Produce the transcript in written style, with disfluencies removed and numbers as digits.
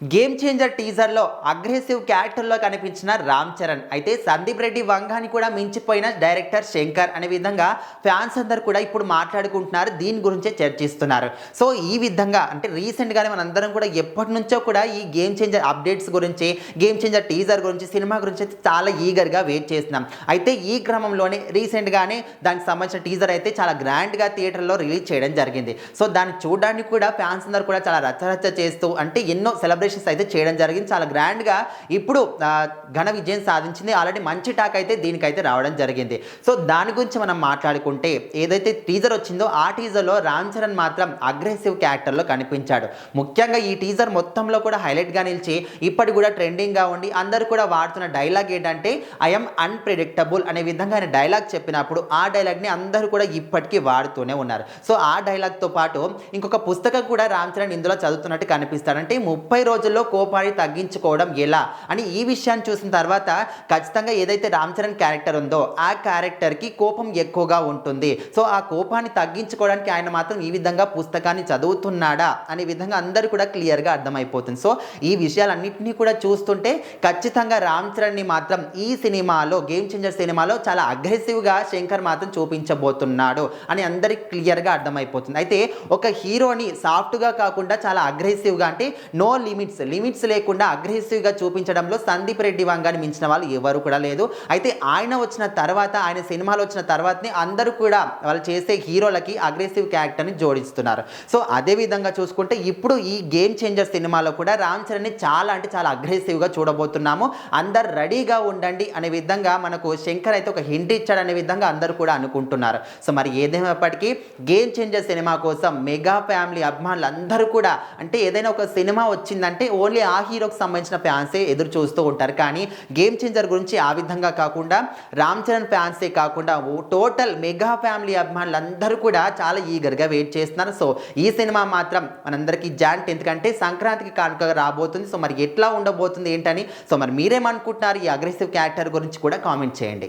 Game changer టీజర్లో aggressive క్యారెక్టర్లో కనిపించిన రామ్ చరణ్ అయితే సందీప్ రెడ్డి వంగాని కూడా మించిపోయిన డైరెక్టర్ శంకర్ అనే విధంగా ఫ్యాన్స్ అందరు కూడా ఇప్పుడు మాట్లాడుకుంటున్నారు. దీని గురించే చర్చిస్తున్నారు. సో ఈ విధంగా అంటే రీసెంట్గానే మనందరం కూడా ఎప్పటి నుంచో కూడా ఈ గేమ్ చేంజర్ అప్డేట్స్ గురించి, గేమ్ చేంజర్ టీజర్ గురించి, సినిమా గురించి చాలా ఈగర్గా వెయిట్ చేస్తున్నాం. అయితే ఈ క్రమంలోనే రీసెంట్గానే దానికి సంబంధించిన టీజర్ అయితే చాలా గ్రాండ్గా థియేటర్లో రిలీజ్ చేయడం జరిగింది. సో దాన్ని చూడడానికి కూడా ఫ్యాన్స్ అందరు కూడా చాలా రచ్చరచ్చ చేస్తూ అంటే ఎన్నో సెలబ్రేషన్స్ అయితే చేయడం జరిగింది. చాలా గ్రాండ్గా ఇప్పుడు ఘన విజయం సాధించింది. ఆల్రెడీ మంచి టాక్ అయితే దీనికైతే రావడం జరిగింది. సో దాని గురించి మనం మాట్లాడుకుంటే ఏదైతే టీజర్ వచ్చిందో ఆ టీజర్లో రామ్ చరణ్ మాత్రం అగ్రెసివ్ క్యారెక్టర్లో కనిపించాడు. ముఖ్యంగా ఈ టీజర్ మొత్తంలో కూడా హైలైట్గా నిలిచి ఇప్పటి కూడా ట్రెండింగ్గా ఉండి అందరూ కూడా వాడుతున్న డైలాగ్ ఏంటంటే ఐఎమ్ అన్ప్రెడిక్టబుల్ అనే విధంగా ఆయన డైలాగ్ చెప్పినప్పుడు ఆ డైలాగ్ని అందరూ కూడా ఇప్పటికీ వాడుతూనే ఉన్నారు. సో ఆ డైలాగ్తో పాటు ఇంకొక పుస్తకం కూడా రామ్ చరణ్ ఇందులో చదువుతున్నట్టు కనిపిస్తాడు. అంటే 30 రోజుల్లో కోపాన్ని తగ్గించుకోవడం ఎలా అని ఈ విషయాన్ని చూసిన తర్వాత ఖచ్చితంగా ఏదైతే రామ్ చరణ్ క్యారెక్టర్ ఉందో ఆ క్యారెక్టర్కి కోపం ఎక్కువగా ఉంటుంది. సో ఆ కోపాన్ని తగ్గించుకోవడానికి ఆయన మాత్రం ఈ విధంగా పుస్తకాన్ని చదువుతున్నాడా అనే విధంగా అందరూ కూడా క్లియర్గా అర్థమైపోతుంది. సో ఈ విషయాలన్నింటినీ కూడా చూస్తుంటే ఖచ్చితంగా రామ్ చరణ్ని మాత్రం ఈ సినిమాలో గేమ్ చేంజర్ సినిమాలో చాలా అగ్రెసివ్గా శంకర్ మాత్రం చూపించబోతున్నాడు అని అందరికి క్లియర్గా అర్థమైపోతుంది. అయితే ఒక హీరోని సాఫ్ట్గా కాకుండా చాలా అగ్రెసివ్గా అంటే నో లిమిట్స్ లేకుండా అగ్రెసివ్గా చూపించడంలో సందీప్ రెడ్డి వంగాని మించిన వాళ్ళు ఎవరు కూడా లేదు. అయితే ఆయన వచ్చిన తర్వాత, ఆయన సినిమాలు వచ్చిన తర్వాతనే అందరూ కూడా వాళ్ళు చేసే హీరోలకి అగ్రెసివ్ క్యారెక్టర్ని జోడిస్తున్నారు. సో అదే విధంగా చూసుకుంటే ఇప్పుడు ఈ గేమ్ చేంజర్ సినిమాలో కూడా రామ్ చరణ్ని చాలా అంటే చాలా అగ్రెసివ్గా చూడబోతున్నాము. అందరు రెడీగా ఉండండి అనే విధంగా మనకు శంకర్ అయితే ఒక హింట్ ఇచ్చాడనే విధంగా అందరూ కూడా అనుకుంటున్నారు. సో మరి ఏదేమైనప్పటికీ గేమ్ చేంజర్ సినిమా కోసం మెగా ఫ్యామిలీ అభిమానులు అందరూ కూడా అంటే ఏదైనా ఒక సినిమా వచ్చిందంటే ఓన్లీ ఆ హీరోకి సంబంధించిన ఫ్యాన్సే ఎదురు చూస్తూ ఉంటారు. కానీ గేమ్ చేంజర్ గురించి ఆ విధంగా కాకుండా రామ్ చరణ్ ఫ్యాన్సే కాకుండా టోటల్ మెగా ఫ్యామిలీ అభిమానులు అందరూ కూడా చాలా ఈగర్గా వెయిట్ చేస్తున్నారు. సో ఈ సినిమా మాత్రం మనందరికీ జాన్ 10th కంటే సంక్రాంతికి కానుకగా రాబోతుంది. సో మరి ఎట్లా ఉండబోతుంది ఏంటని సో మరి మీరేమనుకుంటున్నారు ఈ అగ్రెసివ్ క్యారెక్టర్ గురించి కూడా కామెంట్ చేయండి.